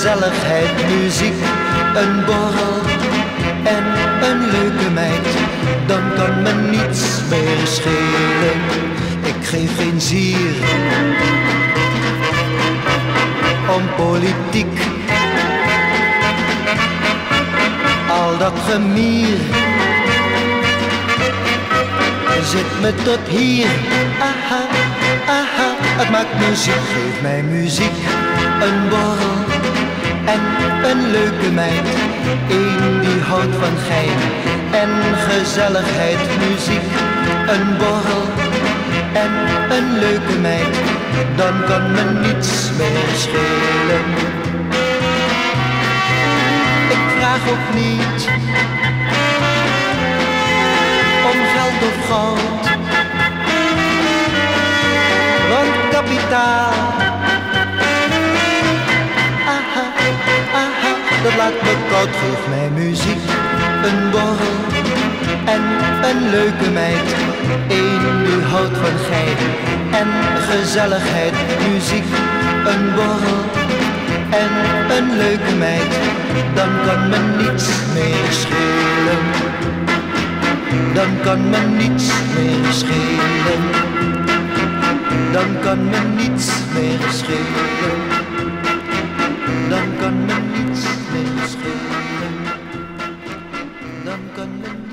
gezelligheid, muziek, een borrel en een leuke meid, dan kan me niets meer schelen. Ik geef geen zier om politiek, al dat gemier zit me tot hier. Aha, aha, het maakt muziek, geef mij muziek, een borrel en een leuke meid, een die houdt van gein en gezelligheid, muziek, een borrel en een leuke meid, dan kan me niets meer schelen. Ik vraag ook niet om geld of goud, want kapitaal, aha, aha, dat laat me koud. Geef mij muziek, een borrel en een leuke meid, een die houdt van gein en gezelligheid, muziek, een borrel en een leuke meid, dan kan me niets meer schelen. Dan kan me niets meer schelen. Dan kan me niets meer schelen. Dan kan me niets meer schelen. Dan kan me